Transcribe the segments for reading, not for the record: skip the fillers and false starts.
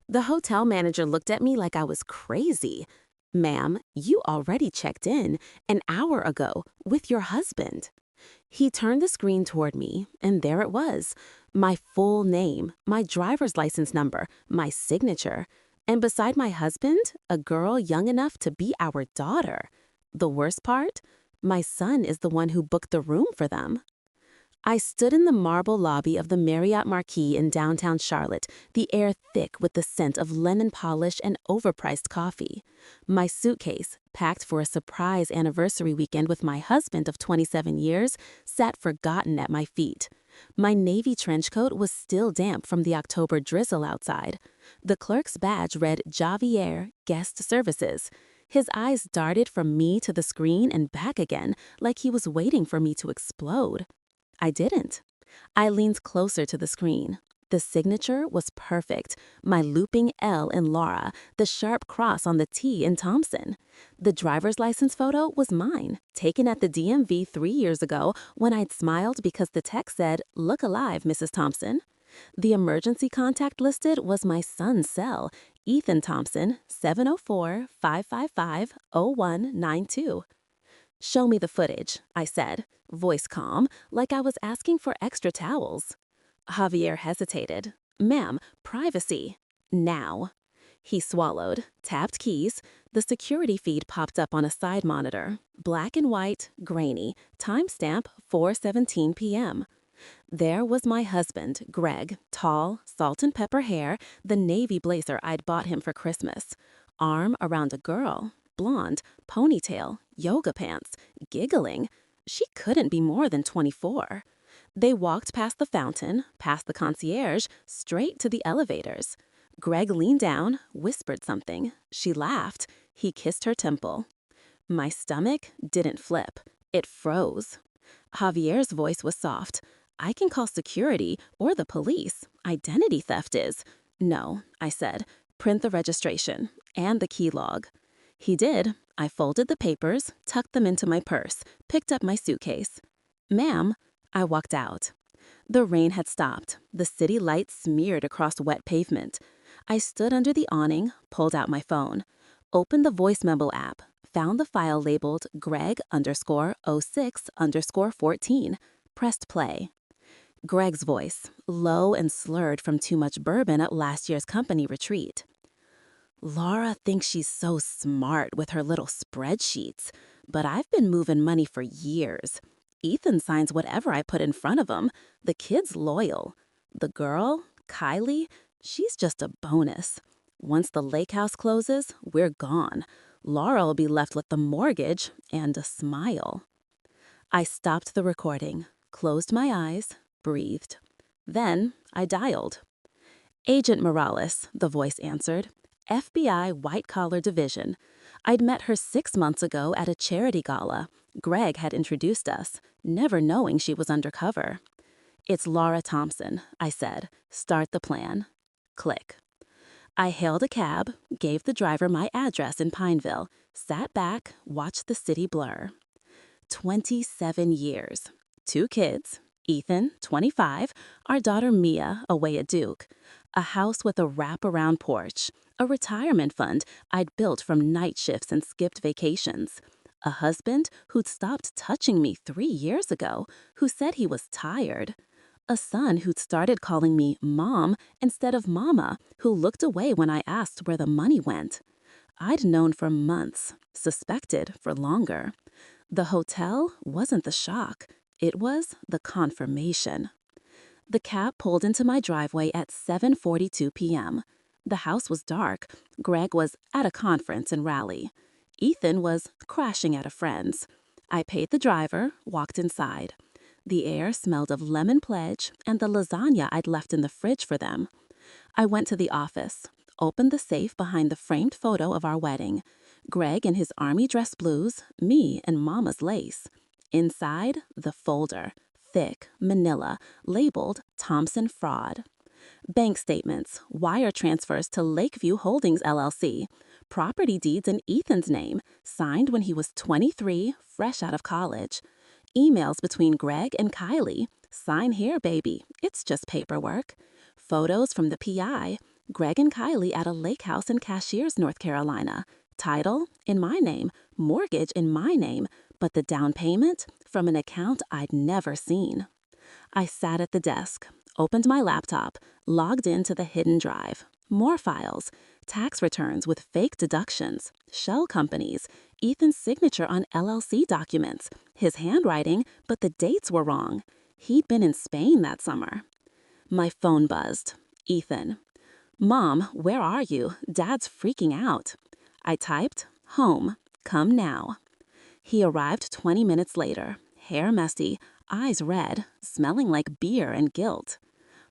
The hotel manager looked at me like I was crazy. Ma'am, you already checked in an hour ago with your husband. He turned the screen toward me, and there it was. My full name, my driver's license number, my signature. And beside my husband, a girl young enough to be our daughter. The worst part? My son is the one who booked the room for them. I stood in the marble lobby of the Marriott Marquis in downtown Charlotte, the air thick with the scent of lemon polish and overpriced coffee. My suitcase, packed for a surprise anniversary weekend with my husband of 27 years, sat forgotten at my feet. My navy trench coat was still damp from the October drizzle outside. The clerk's badge read Javier, Guest Services. His eyes darted from me to the screen and back again, like he was waiting for me to explode. I didn't. I leaned closer to the screen. The signature was perfect. My looping L in Laura, the sharp cross on the T in Thompson. The driver's license photo was mine, taken at the DMV 3 years ago when I'd smiled because the text said, "Look alive, Mrs. Thompson." The emergency contact listed was my son's cell, Ethan Thompson, 704-555-0192. "Show me the footage," I said, voice calm, like I was asking for extra towels. Javier hesitated. "Ma'am, privacy. Now." He swallowed, tapped keys. The security feed popped up on a side monitor. Black and white, grainy, timestamp 4:17 p.m. There was my husband, Greg, tall, salt and pepper hair, the navy blazer I'd bought him for Christmas. Arm around a girl, blonde, ponytail, yoga pants, giggling. She couldn't be more than 24. They walked past the fountain, past the concierge, straight to the elevators. Greg leaned down, whispered something. She laughed. He kissed her temple. My stomach didn't flip. It froze. Javier's voice was soft. "I can call security or the police. Identity theft is." "No," I said. "Print the registration and the key log." He did. I folded the papers, tucked them into my purse, picked up my suitcase. "Ma'am," I walked out. The rain had stopped. The city lights smeared across wet pavement. I stood under the awning, pulled out my phone, opened the voice memo app, found the file labeled Greg_06_14, pressed play. Greg's voice, low and slurred from too much bourbon at last year's company retreat. "Laura thinks she's so smart with her little spreadsheets, but I've been moving money for years. Ethan signs whatever I put in front of him. The kid's loyal. The girl, Kylie, she's just a bonus. Once the lake house closes, we're gone. Laura will be left with the mortgage and a smile." I stopped the recording, closed my eyes, breathed. Then I dialed. "Agent Morales," the voice answered. "FBI White-Collar Division. I'd met her 6 months ago at a charity gala. Greg had introduced us, never knowing she was undercover." "It's Laura Thompson," I said. "Start the plan." Click. I hailed a cab, gave the driver my address in Pineville, sat back, watched the city blur. 27 years. 2 kids. Ethan, 25, our daughter Mia, away at Duke. A house with a wrap-around porch. A retirement fund I'd built from night shifts and skipped vacations. A husband who'd stopped touching me 3 years ago, who said he was tired. A son who'd started calling me Mom instead of Mama, who looked away when I asked where the money went. I'd known for months, suspected for longer. The hotel wasn't the shock. It was the confirmation. The cab pulled into my driveway at 7:42 p.m. The house was dark. Greg was at a conference in Raleigh. Ethan was crashing at a friend's. I paid the driver, walked inside. The air smelled of lemon pledge and the lasagna I'd left in the fridge for them. I went to the office, opened the safe behind the framed photo of our wedding. Greg in his army dress blues, me in Mama's lace. Inside, the folder, thick, manila, labeled Thompson Fraud. Bank statements, wire transfers to Lakeview Holdings LLC, property deeds in Ethan's name, signed when he was 23, fresh out of college. Emails between Greg and Kylie, sign here, baby, it's just paperwork. Photos from the PI, Greg and Kylie at a lake house in Cashiers, North Carolina. Title in my name, mortgage in my name, but the down payment from an account I'd never seen. I sat at the desk, opened my laptop, logged into the hidden drive. More files, tax returns with fake deductions, shell companies, Ethan's signature on LLC documents, his handwriting, but the dates were wrong. He'd been in Spain that summer. My phone buzzed. Ethan. Mom, where are you? Dad's freaking out. I typed, home, come now. He arrived 20 minutes later, hair messy, eyes red, smelling like beer and guilt.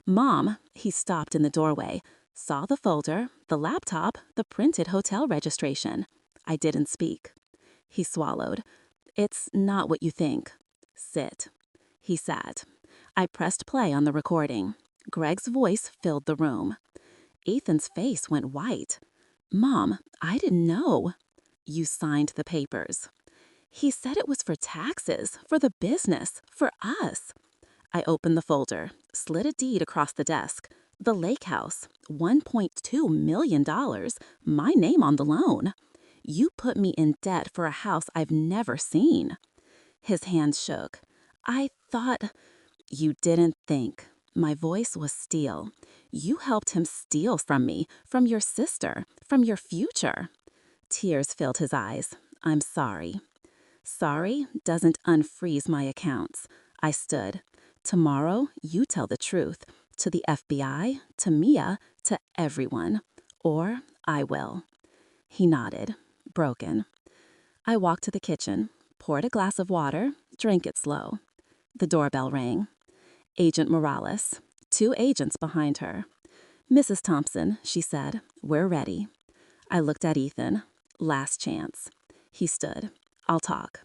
Mom, he stopped in the doorway, saw the folder, the laptop, the printed hotel registration. I didn't speak. He swallowed. It's not what you think. Sit. He sat. I pressed play on the recording. Greg's voice filled the room. Ethan's face went white. Mom, I didn't know. You signed the papers. He said it was for taxes, for the business, for us. I opened the folder, slid a deed across the desk. The lake house, $1.2 million, my name on the loan. You put me in debt for a house I've never seen. His hands shook. I thought, you didn't think. My voice was steel. You helped him steal from me, from your sister, from your future. Tears filled his eyes. I'm sorry. Sorry doesn't unfreeze my accounts. I stood. Tomorrow, you tell the truth. To the FBI, to Mia, to everyone. Or I will. He nodded, broken. I walked to the kitchen, poured a glass of water, drank it slow. The doorbell rang. Agent Morales. 2 agents behind her. Mrs. Thompson, she said, we're ready. I looked at Ethan. Last chance. He stood. I'll talk.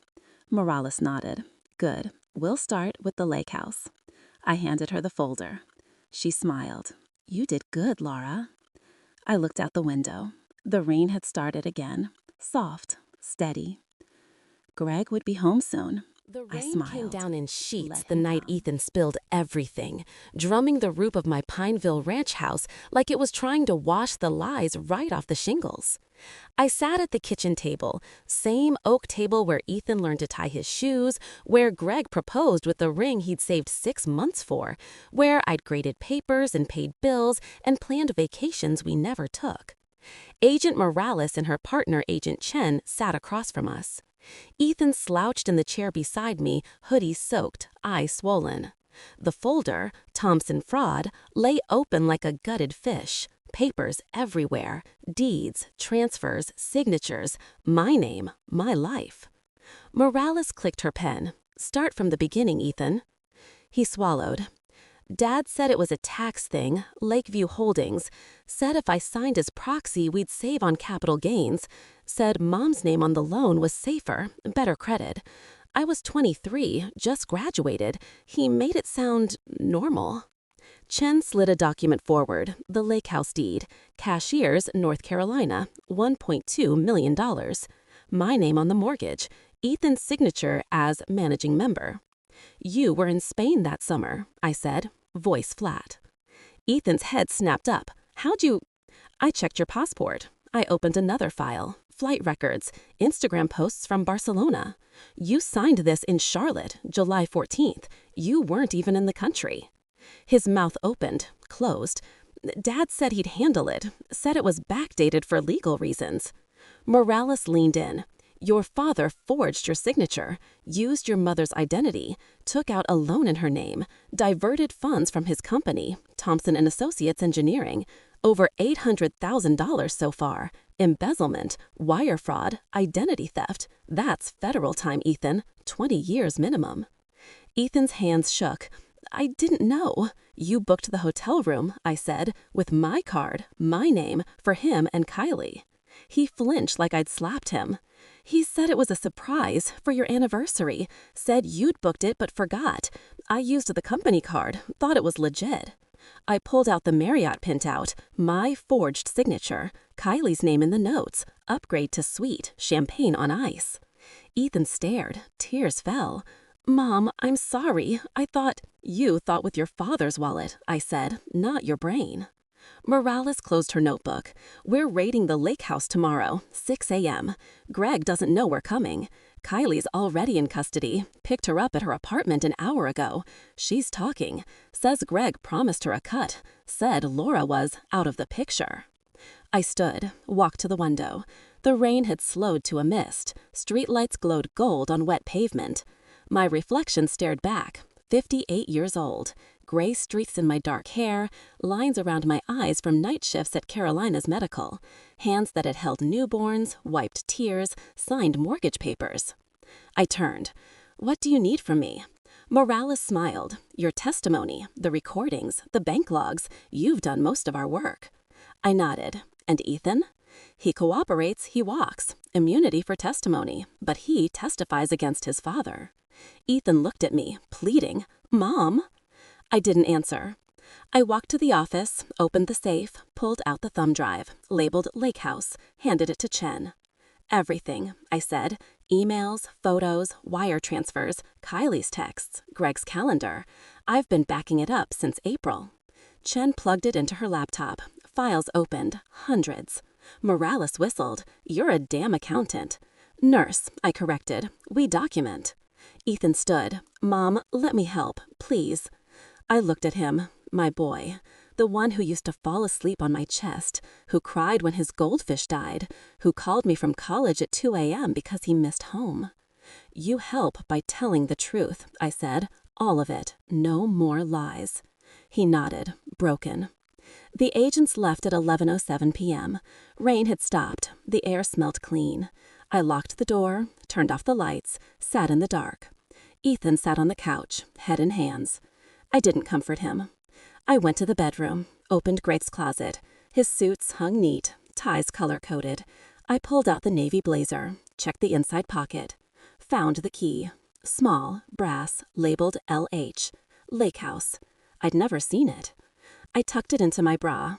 Morales nodded. Good. We'll start with the lake house. I handed her the folder. She smiled. You did good, Laura. I looked out the window. The rain had started again. Soft, steady. Greg would be home soon. The I rain smiled. came down in sheets Let the him night come. Ethan spilled everything, drumming the roof of my Pineville ranch house like it was trying to wash the lies right off the shingles. I sat at the kitchen table, same oak table where Ethan learned to tie his shoes, where Greg proposed with the ring he'd saved 6 months for, where I'd graded papers and paid bills and planned vacations we never took. Agent Morales and her partner, Agent Chen, sat across from us. Ethan slouched in the chair beside me, hoodie soaked, eyes swollen. The folder, Thompson Fraud, lay open like a gutted fish. Papers everywhere, deeds, transfers, signatures, my name, my life. Morales clicked her pen. Start from the beginning, Ethan. He swallowed. Dad said it was a tax thing, Lakeview Holdings. Said if I signed as proxy, we'd save on capital gains. Said Mom's name on the loan was safer, better credit. I was 23, just graduated. He made it sound normal. Chen slid a document forward, the lake house deed. Cashiers, North Carolina, $1.2 million. My name on the mortgage. Ethan's signature as managing member. You were in Spain that summer, I said, voice flat. Ethan's head snapped up. How'd you... I checked your passport. I opened another file. Flight records, Instagram posts from Barcelona. You signed this in Charlotte, July 14th. You weren't even in the country. His mouth opened, closed. Dad said he'd handle it, said it was backdated for legal reasons. Morales leaned in. Your father forged your signature, used your mother's identity, took out a loan in her name, diverted funds from his company, Thompson & Associates Engineering, over $800,000 so far, embezzlement, wire fraud, identity theft. That's federal time, Ethan, 20 years minimum. Ethan's hands shook. I didn't know. You booked the hotel room, I said, with my card, my name, for him and Kylie. He flinched like I'd slapped him. He said it was a surprise for your anniversary, said you'd booked it but forgot. I used the company card, thought it was legit. I pulled out the Marriott printout, my forged signature, Kylie's name in the notes, upgrade to suite, champagne on ice. Ethan stared, tears fell. Mom, I'm sorry. I thought... You thought with your father's wallet, I said, not your brain. Morales closed her notebook. We're raiding the lake house tomorrow, 6 a.m. Greg doesn't know we're coming. Kylie's already in custody. Picked her up at her apartment an hour ago. She's talking. Says Greg promised her a cut. Said Laura was out of the picture. I stood, walked to the window. The rain had slowed to a mist. Streetlights glowed gold on wet pavement. My reflection stared back, 58 years old. Gray streaks in my dark hair, lines around my eyes from night shifts at Carolina's Medical, hands that had held newborns, wiped tears, signed mortgage papers. I turned. What do you need from me? Morales smiled. Your testimony, the recordings, the bank logs, you've done most of our work. I nodded. And Ethan? He cooperates, he walks. Immunity for testimony, but he testifies against his father. Ethan looked at me, pleading, Mom? I didn't answer. I walked to the office, opened the safe, pulled out the thumb drive, labeled Lake House, handed it to Chen. Everything, I said. Emails, photos, wire transfers, Kylie's texts, Greg's calendar. I've been backing it up since April. Chen plugged it into her laptop. Files opened, hundreds. Morales whistled. You're a damn accountant. Nurse, I corrected. We document. Ethan stood. Mom, let me help, please. I looked at him, my boy, the one who used to fall asleep on my chest, who cried when his goldfish died, who called me from college at 2 a.m. because he missed home. You help by telling the truth, I said. All of it. No more lies. He nodded, broken. The agents left at 11:07 p.m. Rain had stopped. The air smelled clean. I locked the door, turned off the lights, sat in the dark. Ethan sat on the couch, head in hands. I didn't comfort him. I went to the bedroom, opened Greg's closet. His suits hung neat, ties color-coded. I pulled out the navy blazer, checked the inside pocket. Found the key. Small, brass, labeled LH. Lake House. I'd never seen it. I tucked it into my bra.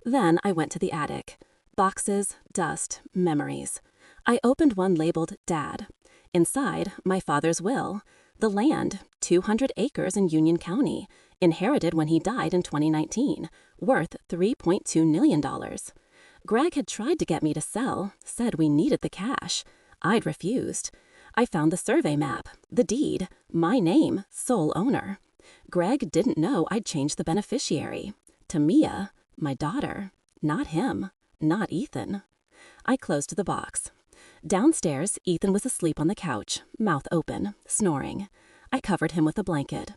Then I went to the attic. Boxes, dust, memories. I opened one labeled Dad. Inside, my father's will. The land, 200 acres in Union County, inherited when he died in 2019, worth $3.2 million. Greg had tried to get me to sell, said we needed the cash. I'd refused. I found the survey map, the deed, my name, sole owner. Greg didn't know I'd changed the beneficiary. To Mia, my daughter, not him, not Ethan. I closed the box. Downstairs, Ethan was asleep on the couch, mouth open, snoring. I covered him with a blanket.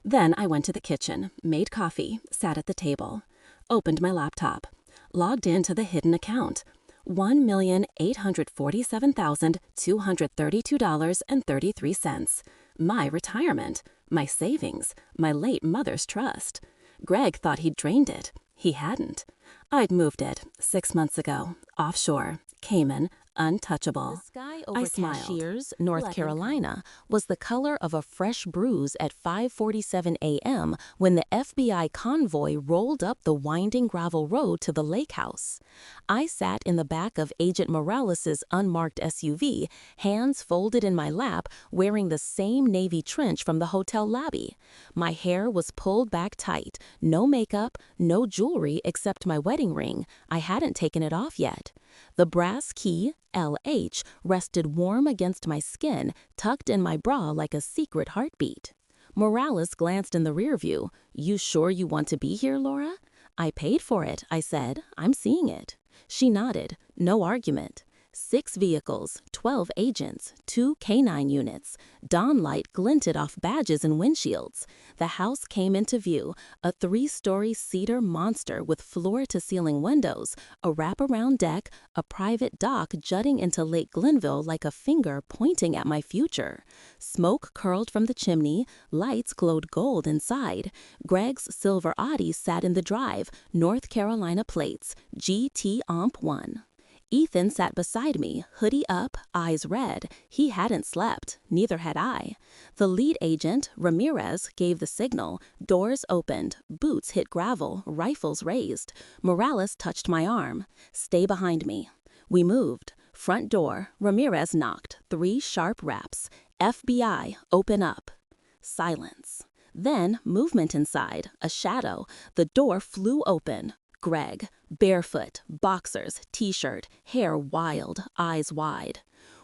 Then I went to the kitchen, made coffee, sat at the table, opened my laptop, logged into the hidden account. $1,847,232.33. My retirement, my savings, my late mother's trust. Greg thought he'd drained it. He hadn't. I'd moved it 6 months ago, offshore, Cayman, untouchable. The sky over I smiled. Cashiers, North Carolina, was the color of a fresh bruise at 5:47 a.m. when the FBI convoy rolled up the winding gravel road to the lake house. I sat in the back of Agent Morales's unmarked SUV, hands folded in my lap, wearing the same navy trench from the hotel lobby. My hair was pulled back tight, no makeup, no jewelry except my wedding ring. I hadn't taken it off yet. The brass key, LH, rested warm against my skin, tucked in my bra like a secret heartbeat. Morales glanced in the rear view. You sure you want to be here, Laura? I paid for it, I said. I'm seeing it. She nodded. No argument. 6 vehicles, 12 agents, 2 canine units. Dawn light glinted off badges and windshields. The house came into view, a 3-story cedar monster with floor-to-ceiling windows, a wraparound deck, a private dock jutting into Lake Glenville like a finger pointing at my future. Smoke curled from the chimney, lights glowed gold inside. Greg's silver Audi sat in the drive, North Carolina plates, GT Amp 1. Ethan sat beside me, hoodie up, eyes red. He hadn't slept. Neither had I. The lead agent, Ramirez, gave the signal. Doors opened. Boots hit gravel. Rifles raised. Morales touched my arm. Stay behind me. We moved. Front door. Ramirez knocked. 3 sharp raps. FBI, open up. Silence. Then movement inside. A shadow. The door flew open. Greg, barefoot, boxers, t-shirt, hair wild, eyes wide.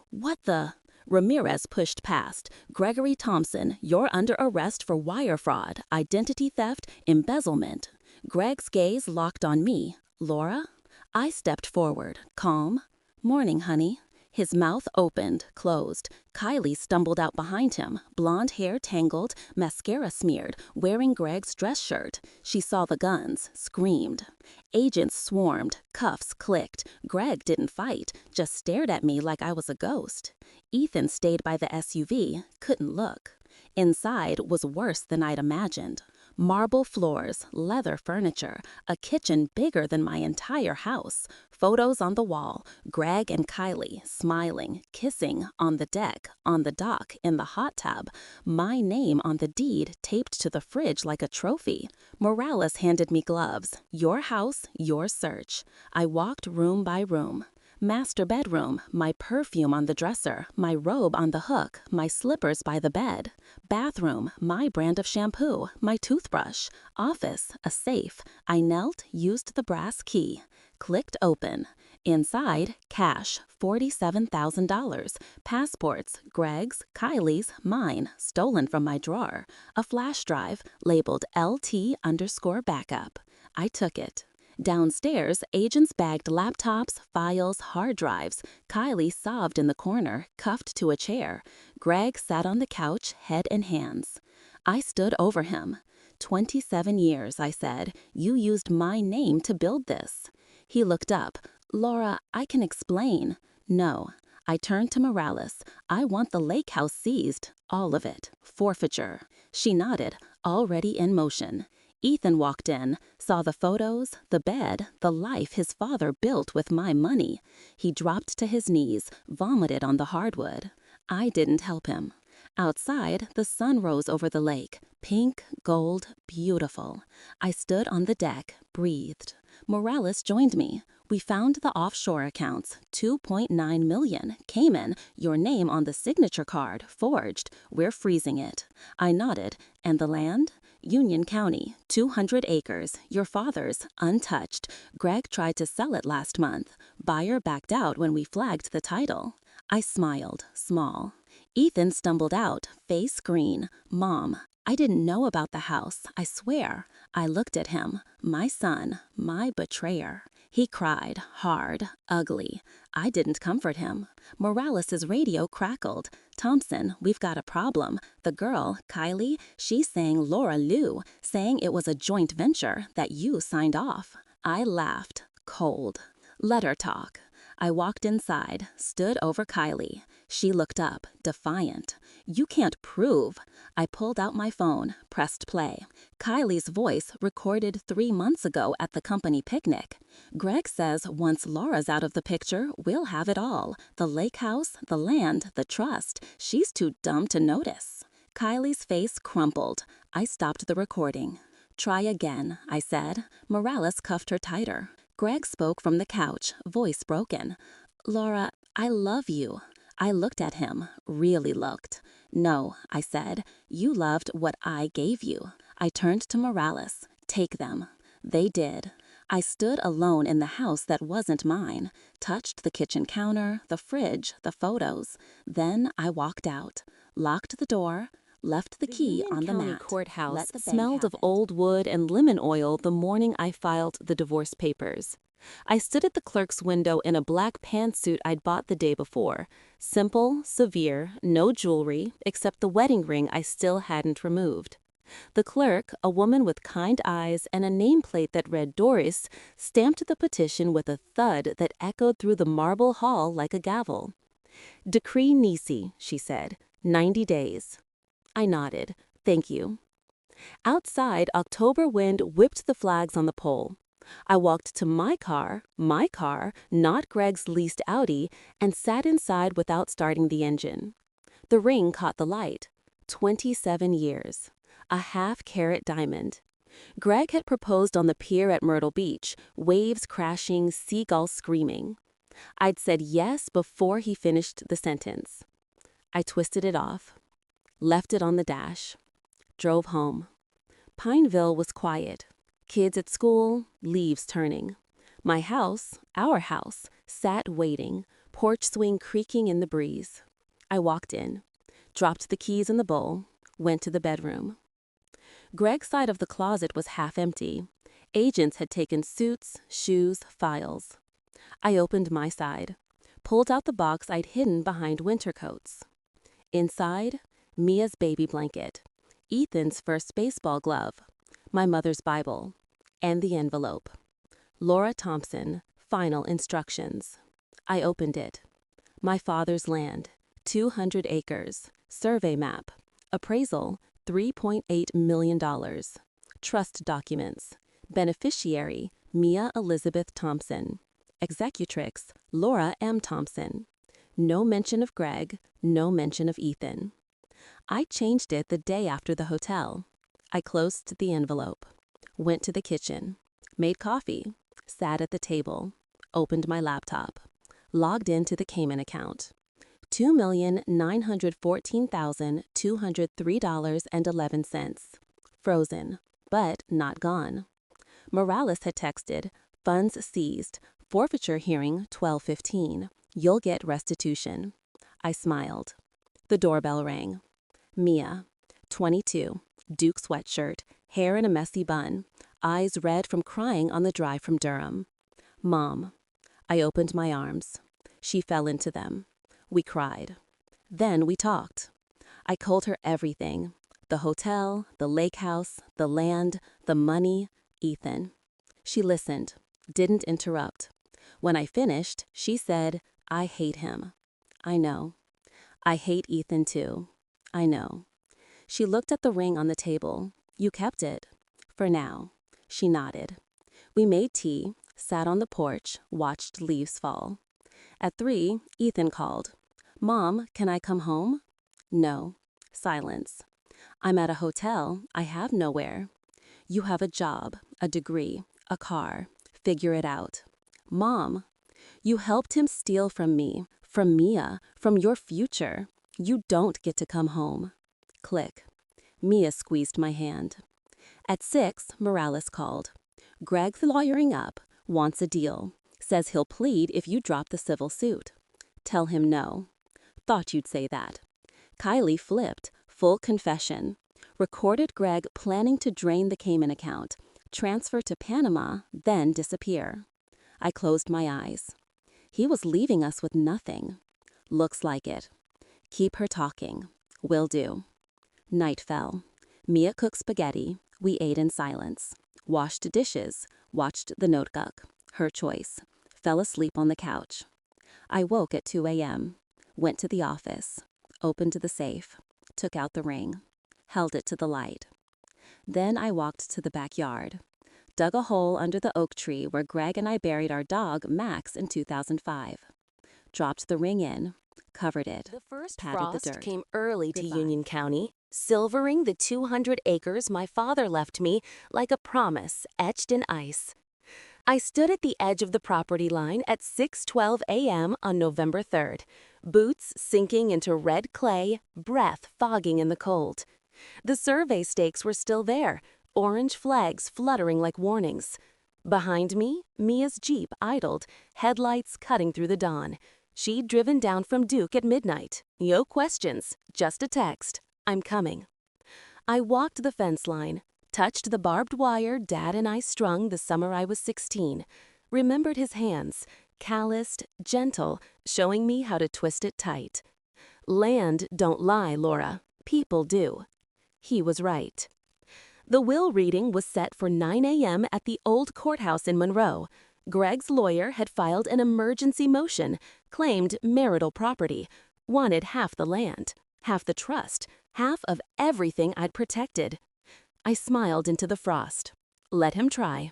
What the? Ramirez pushed past. Gregory Thompson, you're under arrest for wire fraud, identity theft, embezzlement. Greg's gaze locked on me. Laura? I stepped forward, calm. Morning, honey. His mouth opened, closed. Kylie stumbled out behind him, blonde hair tangled, mascara smeared, wearing Greg's dress shirt. She saw the guns, screamed. Agents swarmed, cuffs clicked. Greg didn't fight, just stared at me like I was a ghost. Ethan stayed by the SUV, couldn't look. Inside was worse than I'd imagined. Marble floors, leather furniture, a kitchen bigger than my entire house, photos on the wall, Greg and Kylie smiling, kissing, on the deck, on the dock, in the hot tub, my name on the deed taped to the fridge like a trophy. Morales handed me gloves. Your house, your search. I walked room by room. Master bedroom, my perfume on the dresser, my robe on the hook, my slippers by the bed. Bathroom, my brand of shampoo, my toothbrush. Office, a safe. I knelt, used the brass key. Clicked open. Inside, cash, $47,000. Passports, Greg's, Kylie's, mine, stolen from my drawer. A flash drive, labeled LT_backup. I took it. Downstairs, agents bagged laptops, files, hard drives. Kylie sobbed in the corner, cuffed to a chair. Greg sat on the couch, head in hands. I stood over him. 27 years, I said. You used my name to build this. He looked up. Laura, I can explain. No. I turned to Morales. I want the lake house seized. All of it. Forfeiture. She nodded, already in motion. Ethan walked in, saw the photos, the bed, the life his father built with my money. He dropped to his knees, vomited on the hardwood. I didn't help him. Outside, the sun rose over the lake, pink, gold, beautiful. I stood on the deck, breathed. Morales joined me. We found the offshore accounts, 2.9 million, Cayman, your name on the signature card, forged. We're freezing it. I nodded. And the land? Union County, 200 acres, your father's, untouched. Greg tried to sell it last month. Buyer backed out when we flagged the title. I smiled, small. Ethan stumbled out, face green. Mom, I didn't know about the house, I swear. I looked at him, my son, my betrayer. He cried, hard, ugly. I didn't comfort him. Morales' radio crackled. Thompson, we've got a problem. The girl, Kylie, she's saying Laura Lou, saying it was a joint venture, that you signed off. I laughed, cold. Let her talk. I walked inside, stood over Kylie. She looked up, defiant. You can't prove. I pulled out my phone, pressed play. Kylie's voice recorded 3 months ago at the company picnic. Greg says once Laura's out of the picture, we'll have it all. The lake house, the land, the trust. She's too dumb to notice. Kylie's face crumpled. I stopped the recording. Try again, I said. Morales cuffed her tighter. Greg spoke from the couch, voice broken. Laura, I love you. I looked at him, really looked. No, I said, you loved what I gave you. I turned to Morales. Take them. They did. I stood alone in the house that wasn't mine, touched the kitchen counter, the fridge, the photos. Then I walked out, locked the door, left the key on the County mat. courthouse the smelled of old wood and lemon oil the morning I filed the divorce papers. I stood at the clerk's window in a black pantsuit I'd bought the day before. Simple, severe, no jewelry, except the wedding ring I still hadn't removed. The clerk, a woman with kind eyes and a nameplate that read Doris, stamped the petition with a thud that echoed through the marble hall like a gavel. Decree Nisi, she said, 90 days. I nodded. Thank you. Outside, October wind whipped the flags on the pole. I walked to my car, not Greg's leased Audi, and sat inside without starting the engine. The ring caught the light. 27 years. A half-carat diamond. Greg had proposed on the pier at Myrtle Beach, waves crashing, seagulls screaming. I'd said yes before he finished the sentence. I twisted it off. Left it on the dash. Drove home. Pineville was quiet. Kids at school, leaves turning. My house, our house, sat waiting, porch swing creaking in the breeze. I walked in, dropped the keys in the bowl, went to the bedroom. Greg's side of the closet was half empty. Agents had taken suits, shoes, files. I opened my side, pulled out the box I'd hidden behind winter coats. Inside, Mia's baby blanket, Ethan's first baseball glove, my mother's Bible, and the envelope. Laura Thompson, final instructions. I opened it. My father's land, 200 acres, survey map, appraisal, $3.8 million. Trust documents. Beneficiary, Mia Elizabeth Thompson. Executrix, Laura M. Thompson. No mention of Greg, no mention of Ethan. I changed it the day after the hotel. I closed the envelope, went to the kitchen, made coffee, sat at the table, opened my laptop, logged into the Cayman account. $2,914,203.11. Frozen, but not gone. Morales had texted, funds seized, forfeiture hearing 12:15. You'll get restitution. I smiled. The doorbell rang. Mia, 22, Duke sweatshirt, hair in a messy bun, eyes red from crying on the drive from Durham. Mom. I opened my arms. She fell into them. We cried. Then we talked. I told her everything. The hotel, the lake house, the land, the money, Ethan. She listened, didn't interrupt. When I finished, she said, I hate him. I know. I hate Ethan too. I know. She looked at the ring on the table. You kept it. For now. She nodded. We made tea, sat on the porch, watched leaves fall. At 3, Ethan called. Mom, can I come home? No. Silence. I'm at a hotel. I have nowhere. You have a job, a degree, a car. Figure it out. Mom, you helped him steal from me, from Mia, from your future. You don't get to come home. Click. Mia squeezed my hand. At 6, Morales called. Greg's lawyering up, wants a deal. Says he'll plead if you drop the civil suit. Tell him no. Thought you'd say that. Kylie flipped, full confession. Recorded Greg planning to drain the Cayman account, transfer to Panama, then disappear. I closed my eyes. He was leaving us with nothing. Looks like it. Keep her talking. Will do. Night fell. Mia cooked spaghetti. We ate in silence. Washed dishes. Watched the notebook. Her choice. Fell asleep on the couch. I woke at 2 a.m. Went to the office. Opened the safe. Took out the ring. Held it to the light. Then I walked to the backyard. Dug a hole under the oak tree where Greg and I buried our dog, Max, in 2005. Dropped the ring in. Covered it. The first patted frost the dirt. came early to Goodbye. Union County, silvering the 200 acres my father left me like a promise etched in ice. I stood at the edge of the property line at 6:12 a.m. on November 3rd, boots sinking into red clay, breath fogging in the cold. The survey stakes were still there, orange flags fluttering like warnings. Behind me, Mia's Jeep idled, headlights cutting through the dawn. She'd driven down from Duke at midnight. No questions, just a text. I'm coming. I walked the fence line, touched the barbed wire Dad and I strung the summer I was 16, remembered his hands, calloused, gentle, showing me how to twist it tight. Land don't lie, Laura. People do. He was right. The will reading was set for 9 a.m. at the old courthouse in Monroe. Greg's lawyer had filed an emergency motion, claimed marital property, wanted half the land, half the trust, half of everything I'd protected. I smiled into the frost. Let him try.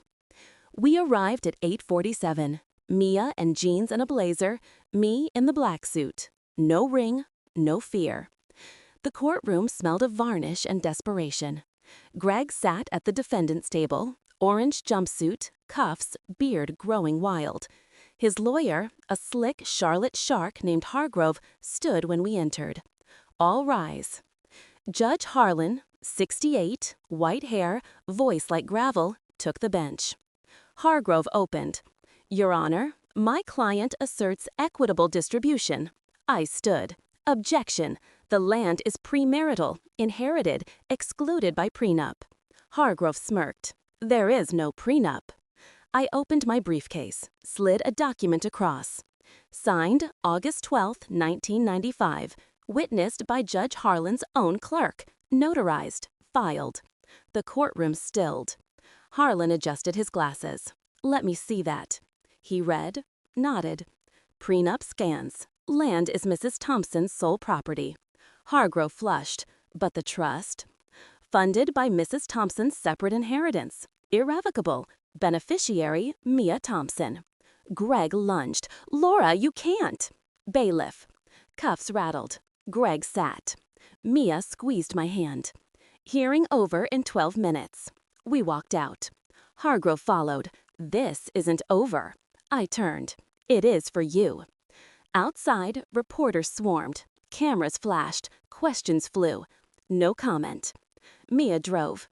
We arrived at 8:47. Mia in jeans and a blazer, me in the black suit. No ring, no fear. The courtroom smelled of varnish and desperation. Greg sat at the defendant's table, orange jumpsuit, cuffs, beard growing wild. His lawyer, a slick Charlotte shark named Hargrove, stood when we entered. All rise. Judge Harlan, 68, white hair, voice like gravel, took the bench. Hargrove opened. Your Honor, my client asserts equitable distribution. I stood. Objection. The land is premarital, inherited, excluded by prenup. Hargrove smirked. There is no prenup. I opened my briefcase, slid a document across. Signed August 12, 1995. Witnessed by Judge Harlan's own clerk. Notarized. Filed. The courtroom stilled. Harlan adjusted his glasses. Let me see that. He read, nodded. Prenup scans. Land is Mrs. Thompson's sole property. Hargrove flushed. But the trust? Funded by Mrs. Thompson's separate inheritance. Irrevocable. Beneficiary, Mia Thompson. Greg lunged. Laura, you can't. Bailiff. Cuffs rattled. Greg sat. Mia squeezed my hand. Hearing over in 12 minutes. We walked out. Hargrove followed. This isn't over. I turned. It is for you. Outside, reporters swarmed. Cameras flashed. Questions flew. No comment. Mia drove.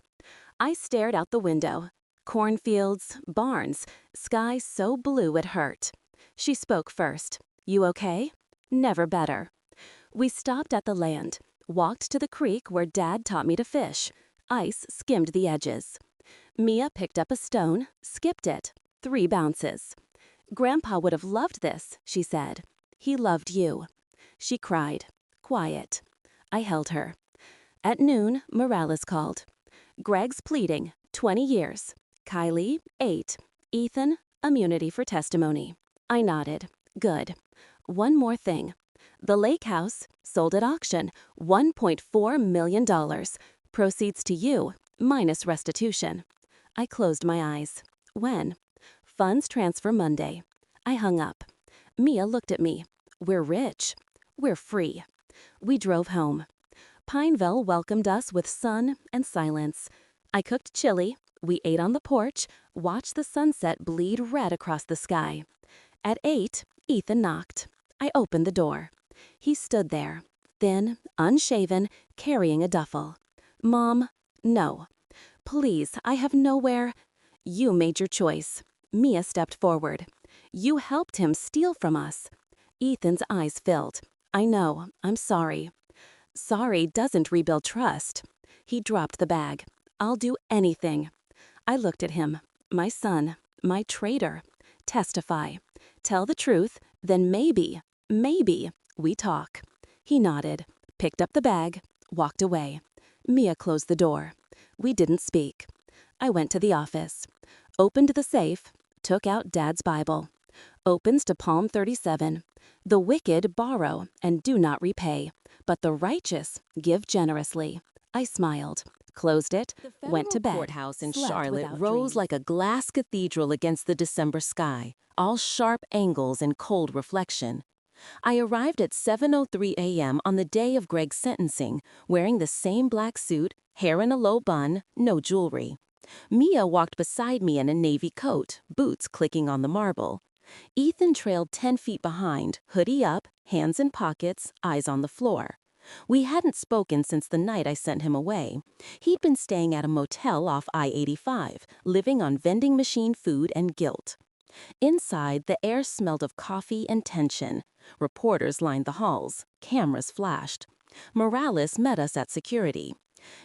I stared out the window. Cornfields, barns, sky so blue it hurt. She spoke first. You okay? Never better. We stopped at the land, walked to the creek where Dad taught me to fish. Ice skimmed the edges. Mia picked up a stone, skipped it. 3 bounces. Grandpa would have loved this, she said. He loved you. She cried. Quiet. I held her. At noon, Morales called. Greg's pleading, 20 years. Kylie, 8. Ethan, immunity for testimony. I nodded. Good. One more thing. The lake house, sold at auction, $1.4 million. Proceeds to you, minus restitution. I closed my eyes. When? Funds transfer Monday. I hung up. Mia looked at me. We're rich. We're free. We drove home. Pineville welcomed us with sun and silence. I cooked chili. We ate on the porch, watched the sunset bleed red across the sky. At 8, Ethan knocked. I opened the door. He stood there, thin, unshaven, carrying a duffel. Mom, no. Please, I have nowhere. You made your choice. Mia stepped forward. You helped him steal from us. Ethan's eyes filled. I know, I'm sorry. Sorry doesn't rebuild trust. He dropped the bag. I'll do anything. I looked at him. My son, my traitor. Testify. Tell the truth, then maybe, we talk. He nodded, picked up the bag, walked away. Mia closed the door. We didn't speak. I went to the office. Opened the safe, took out Dad's Bible. Opens to Psalm 37. The wicked borrow and do not repay, but the righteous give generously. I smiled. Closed it, went to bed. The courthouse in slept Charlotte without rose dreams. like a glass cathedral against the December sky, all sharp angles and cold reflection. I arrived at 7:03 a.m. on the day of Greg's sentencing, wearing the same black suit, hair in a low bun, no jewelry. Mia walked beside me in a navy coat, boots clicking on the marble. Ethan trailed 10 feet behind, hoodie up, hands in pockets, eyes on the floor. We hadn't spoken since the night I sent him away. He'd been staying at a motel off I-85, living on vending machine food and guilt. Inside, the air smelled of coffee and tension. Reporters lined the halls. Cameras flashed. Morales met us at security.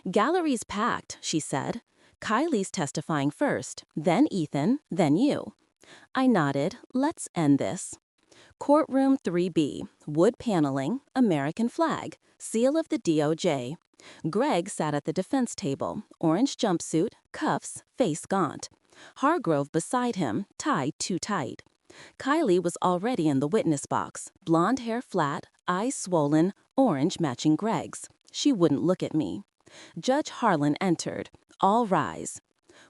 Gallery's packed, she said. Kylie's testifying first, then Ethan, then you. I nodded. Let's end this. Courtroom 3B, wood paneling, American flag, seal of the DOJ. Greg sat at the defense table, orange jumpsuit, cuffs, face gaunt. Hargrove beside him, tied too tight. Kylie was already in the witness box, blonde hair flat, eyes swollen, orange matching Greg's. She wouldn't look at me. Judge Harlan entered. All rise.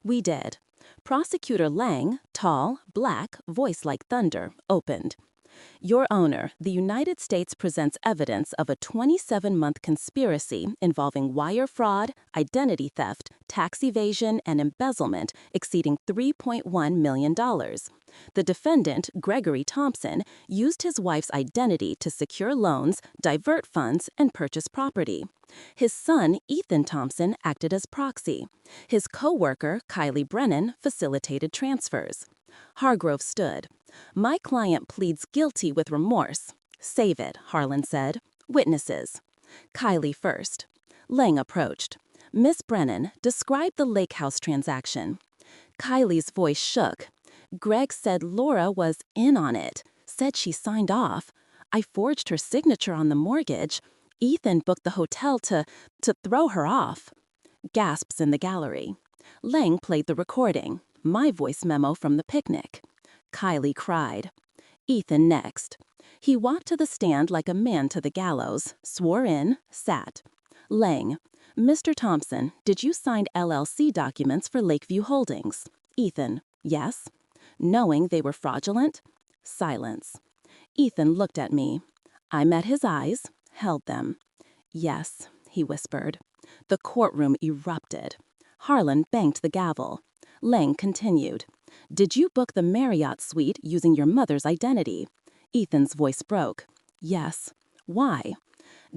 We did. Prosecutor Lang, tall, black, voice like thunder, opened. Your Honor, the United States presents evidence of a 27-month conspiracy involving wire fraud, identity theft, tax evasion, and embezzlement exceeding $3.1 million. The defendant, Gregory Thompson, used his wife's identity to secure loans, divert funds, and purchase property. His son, Ethan Thompson, acted as proxy. His co-worker, Kylie Brennan, facilitated transfers. Hargrove stood. My client pleads guilty with remorse. Save it, Harlan said. Witnesses. Kylie first. Lang approached. Miss Brennan, describe the lake house transaction. Kylie's voice shook. Greg said Laura was in on it, said she signed off. I forged her signature on the mortgage. Ethan booked the hotel to throw her off. Gasps in the gallery. Lang played the recording, my voice memo from the picnic. Kylie cried. Ethan next. He walked to the stand like a man to the gallows, swore in, sat. Lang. Mr. Thompson, did you sign LLC documents for Lakeview Holdings? Ethan. Yes. Knowing they were fraudulent? Silence. Ethan looked at me. I met his eyes, held them. Yes, he whispered. The courtroom erupted. Harlan banged the gavel. Lang continued. Did you book the Marriott suite using your mother's identity? Ethan's voice broke. Yes. Why?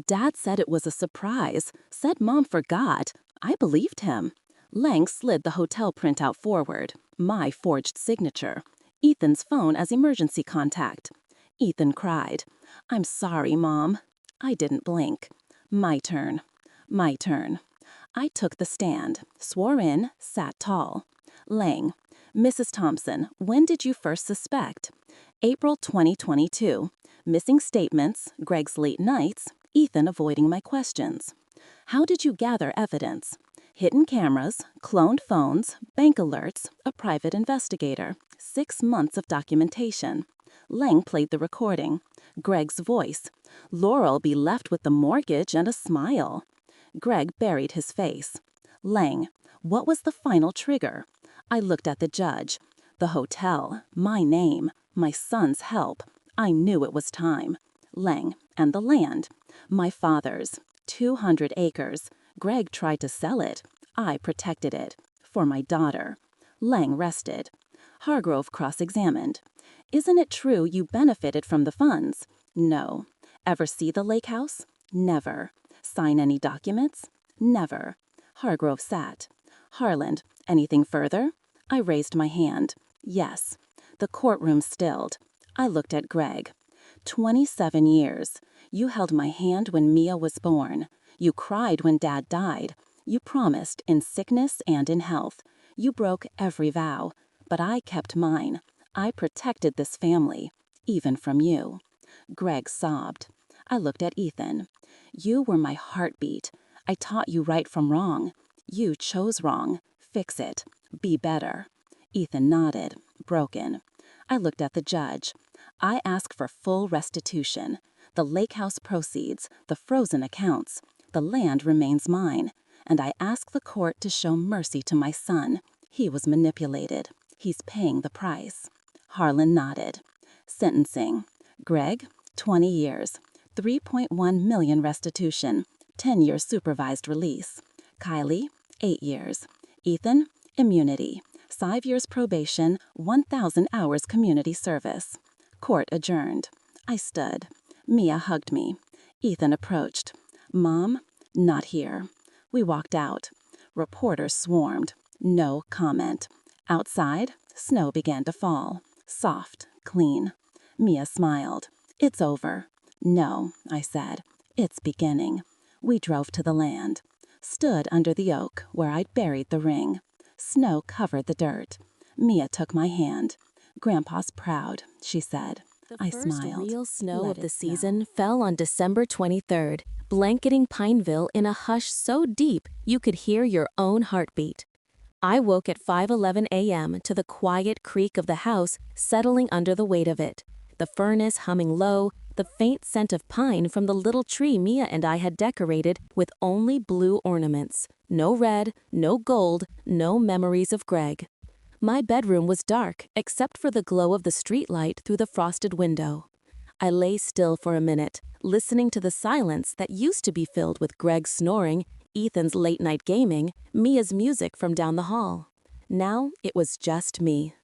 Dad said it was a surprise, said Mom forgot. I believed him. Lang slid the hotel printout forward, my forged signature. Ethan's phone as emergency contact. Ethan cried. I'm sorry, Mom. I didn't blink. My turn. My turn. I took the stand, swore in, sat tall. Lang. Mrs. Thompson, when did you first suspect? April 2022. Missing statements, Greg's late nights, Ethan avoiding my questions. How did you gather evidence? Hidden cameras, cloned phones, bank alerts, a private investigator, 6 months of documentation. Lang played the recording. Greg's voice. Laura'll be left with the mortgage and a smile. Greg buried his face. Lang. What was the final trigger? I looked at the judge. The hotel, my name, my son's help. I knew it was time. Lang. And the land. My father's. 200 acres. Greg tried to sell it. I protected it. For my daughter. Lang rested. Hargrove cross-examined. Isn't it true you benefited from the funds? No. Ever see the lake house? Never. Sign any documents? Never. Hargrove sat. Harland, anything further? I raised my hand. Yes. The courtroom stilled. I looked at Greg. 27 years. You held my hand when Mia was born. You cried when Dad died. You promised in sickness and in health. You broke every vow. But I kept mine. I protected this family, even from you. Greg sobbed. I looked at Ethan. You were my heartbeat. I taught you right from wrong. You chose wrong. Fix it. Be better. Ethan nodded, broken. I looked at the judge. I ask for full restitution. The lake house proceeds, the frozen accounts. The land remains mine. And I ask the court to show mercy to my son. He was manipulated. He's paying the price. Harlan nodded. Sentencing. Greg, 20 years. 3.1 million restitution. 10 years supervised release. Kylie, 8 years. Ethan, immunity. 5 years probation, 1,000 hours community service. Court adjourned. I stood. Mia hugged me. Ethan approached. Mom, not here. We walked out. Reporters swarmed. No comment. Outside, snow began to fall. Soft, clean. Mia smiled. It's over. No, I said. It's beginning. We drove to the land. Stood under the oak where I'd buried the ring. Snow covered the dirt. Mia took my hand. Grandpa's proud, she said. I smiled. The first real snow Let of the it snow. season fell on December 23rd, blanketing Pineville in a hush so deep you could hear your own heartbeat. I woke at 5:11 a.m. to the quiet creak of the house settling under the weight of it, the furnace humming low, the faint scent of pine from the little tree Mia and I had decorated with only blue ornaments. No red, no gold, no memories of Greg. My bedroom was dark except for the glow of the streetlight through the frosted window. I lay still for a minute, listening to the silence that used to be filled with Greg's snoring, Ethan's late-night gaming, Mia's music from down the hall. Now it was just me.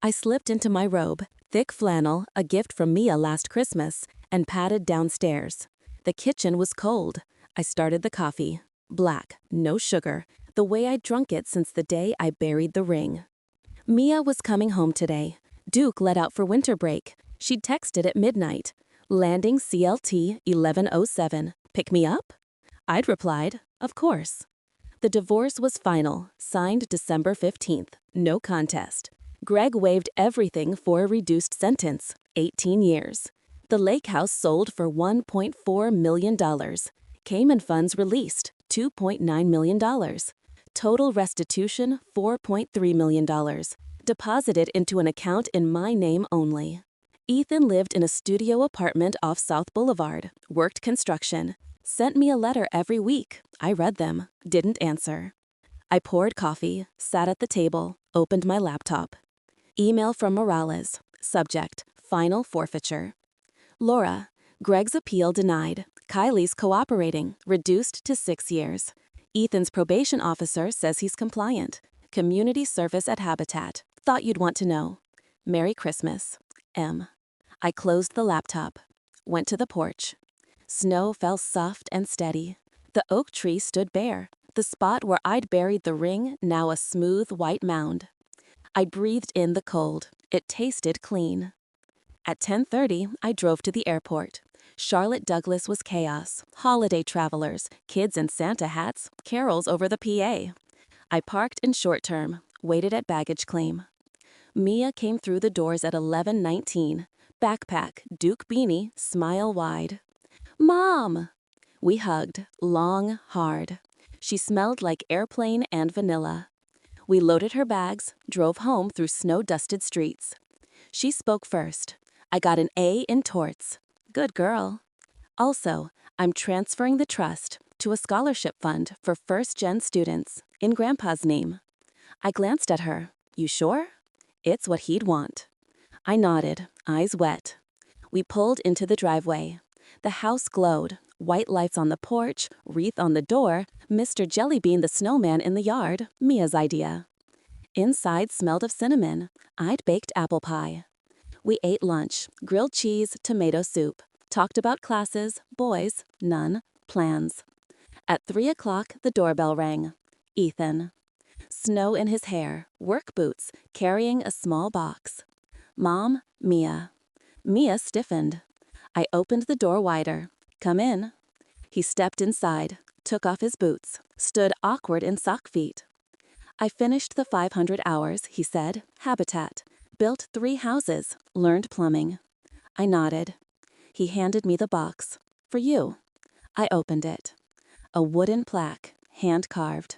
I slipped into my robe, thick flannel, a gift from Mia last Christmas, and padded downstairs. The kitchen was cold. I started the coffee. Black, no sugar, the way I'd drunk it since the day I buried the ring. Mia was coming home today. Duke let out for winter break. She'd texted at midnight. Landing CLT 1107. Pick me up? I'd replied, of course. The divorce was final, signed December 15th. No contest. Greg waived everything for a reduced sentence, 18 years. The lake house sold for $1.4 million. Cayman funds released, $2.9 million. Total restitution, $4.3 million. Deposited into an account in my name only. Ethan lived in a studio apartment off South Boulevard, worked construction, sent me a letter every week. I read them, didn't answer. I poured coffee, sat at the table, opened my laptop. Email from Morales. Subject, final forfeiture. Laura, Greg's appeal denied. Kylie's cooperating, reduced to 6 years. Ethan's probation officer says he's compliant. Community service at Habitat. Thought you'd want to know. Merry Christmas. M. I closed the laptop. Went to the porch. Snow fell soft and steady. The oak tree stood bare. The spot where I'd buried the ring, now a smooth white mound. I breathed in the cold. It tasted clean. At 10:30, I drove to the airport. Charlotte Douglas was chaos. Holiday travelers, kids in Santa hats, carols over the PA. I parked in short term, waited at baggage claim. Mia came through the doors at 11:19. Backpack, Duke beanie, smile wide. Mom! We hugged, long, hard. She smelled like airplane and vanilla. We loaded her bags, drove home through snow-dusted streets. She spoke first. I got an A in torts. Good girl. Also, I'm transferring the trust to a scholarship fund for first-gen students in Grandpa's name. I glanced at her. You sure? It's what he'd want. I nodded, eyes wet. We pulled into the driveway. The house glowed. White lights on the porch, wreath on the door, Mr. Jellybean the snowman in the yard, Mia's idea. Inside smelled of cinnamon. I'd baked apple pie. We ate lunch, grilled cheese, tomato soup. Talked about classes, boys, none, plans. At 3 o'clock, the doorbell rang. Ethan. Snow in his hair, work boots, carrying a small box. Mom, Mia. Mia stiffened. I opened the door wider. Come in. He stepped inside, took off his boots, stood awkward in sock feet. I finished the 500 hours, he said, Habitat. Built 3 houses, learned plumbing. I nodded. He handed me the box. For you. I opened it. A wooden plaque, hand-carved.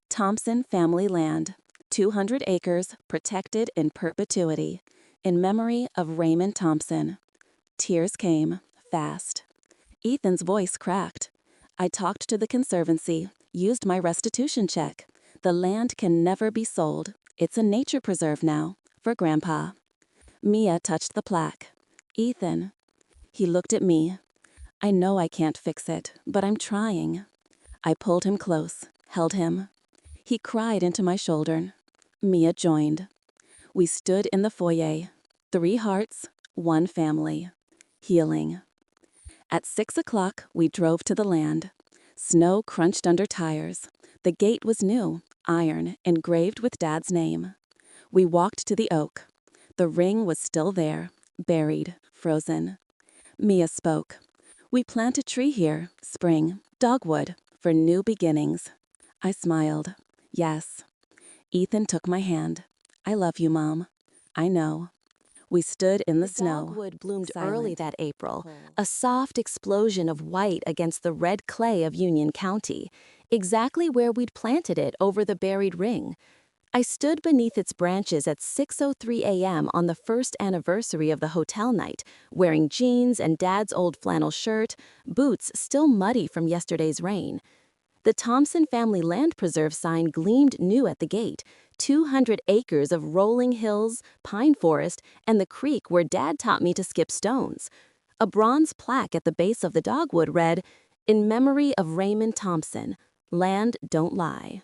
Thompson Family Land, 200 acres, protected in perpetuity, in memory of Raymond Thompson. Tears came, fast. Ethan's voice cracked. I talked to the conservancy, used my restitution check. The land can never be sold. It's a nature preserve now, for Grandpa. Mia touched the plaque. Ethan. He looked at me. I know I can't fix it, but I'm trying. I pulled him close, held him. He cried into my shoulder. Mia joined. We stood in the foyer. 3 hearts, 1 family. Healing. At 6 o'clock, we drove to the land. Snow crunched under tires. The gate was new, iron, engraved with Dad's name. We walked to the oak. The ring was still there, buried, frozen. Mia spoke. We plant a tree here, spring, dogwood, for new beginnings. I smiled. Yes. Ethan took my hand. I love you, Mom. I know. We stood in the snow. Dogwood bloomed silent, early that April, cold. a soft explosion of white against the red clay of Union County, exactly where we'd planted it over the buried ring. I stood beneath its branches at 6:03 a.m. on the first anniversary of the hotel night, wearing jeans and Dad's old flannel shirt, boots still muddy from yesterday's rain. The Thompson Family Land Preserve sign gleamed new at the gate, 200 acres of rolling hills, pine forest, and the creek where Dad taught me to skip stones. A bronze plaque at the base of the dogwood read, "In memory of Raymond Thompson, land don't lie."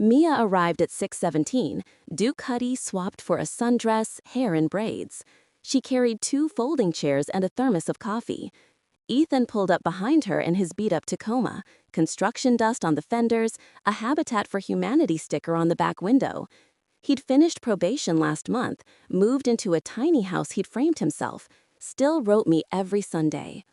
Mia arrived at 6:17, Duke hoodie swapped for a sundress, hair in braids. She carried 2 folding chairs and a thermos of coffee. Ethan pulled up behind her in his beat-up Tacoma, construction dust on the fenders, a Habitat for Humanity sticker on the back window. He'd finished probation last month, moved into a tiny house he'd framed himself, still wrote me every Sunday.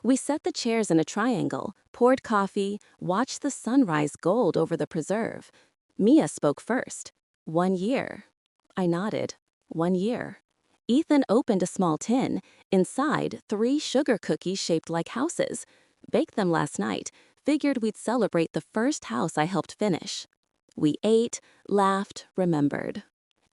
We set the chairs in a triangle, poured coffee, watched the sunrise gold over the preserve. Mia spoke first. 1 year. I nodded. 1 year. Ethan opened a small tin. Inside, 3 sugar cookies shaped like houses. Baked them last night. Figured we'd celebrate the first house I helped finish. We ate, laughed, remembered.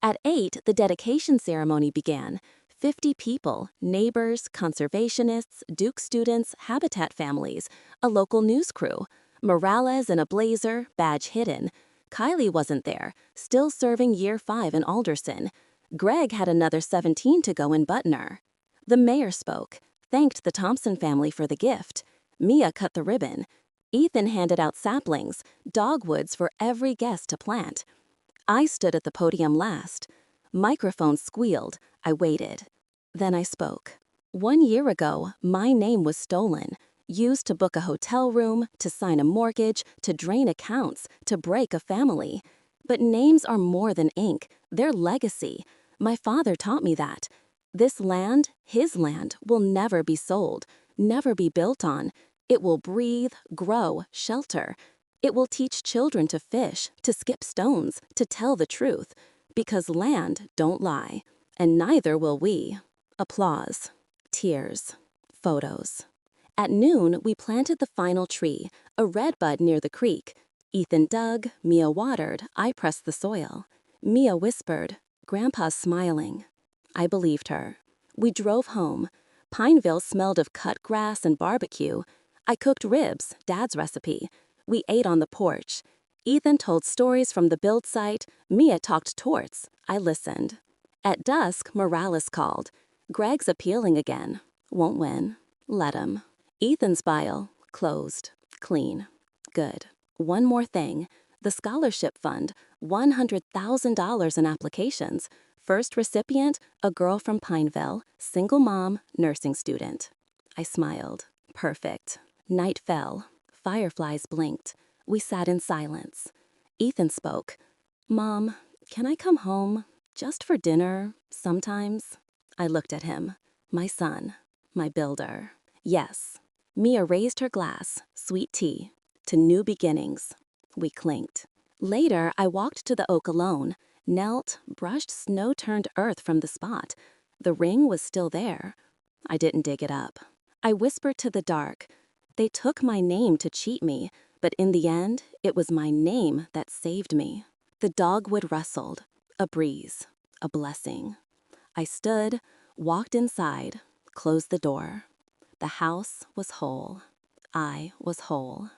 At 8, the dedication ceremony began. 50 people, neighbors, conservationists, Duke students, Habitat families, a local news crew. Morales in a blazer, badge hidden. Kylie wasn't there, still serving year 5 in Alderson. Greg had another 17 to go in Butner. The mayor spoke, thanked the Thompson family for the gift. Mia cut the ribbon. Ethan handed out saplings, dogwoods for every guest to plant. I stood at the podium last. Microphone squealed. I waited. Then I spoke. 1 year ago, my name was stolen. Used to book a hotel room, to sign a mortgage, to drain accounts, to break a family. But names are more than ink. They're legacy. My father taught me that. This land, his land, will never be sold, never be built on. It will breathe, grow, shelter. It will teach children to fish, to skip stones, to tell the truth. Because land don't lie. And neither will we. Applause. Tears. Photos. At noon, we planted the final tree, a redbud near the creek. Ethan dug, Mia watered, I pressed the soil. Mia whispered, "Grandpa's smiling." I believed her. We drove home. Pineville smelled of cut grass and barbecue. I cooked ribs, Dad's recipe. We ate on the porch. Ethan told stories from the build site. Mia talked torts. I listened. At dusk, Morales called. Greg's appealing again. Won't win. Let him. Ethan's file. Closed. Clean. Good. One more thing. The scholarship fund. $100,000 in applications. First recipient, a girl from Pineville. Single mom, nursing student. I smiled. Perfect. Night fell. Fireflies blinked. We sat in silence. Ethan spoke. "Mom, can I come home? Just for dinner, sometimes?" I looked at him. My son. My builder. Yes. Mia raised her glass. Sweet tea. To new beginnings. We clinked. Later, I walked to the oak alone. Knelt, brushed snow-turned earth from the spot. The ring was still there. I didn't dig it up. I whispered to the dark. They took my name to cheat me, but in the end, it was my name that saved me. The dogwood rustled. A breeze. A blessing. I stood, walked inside, closed the door. The house was whole. I was whole.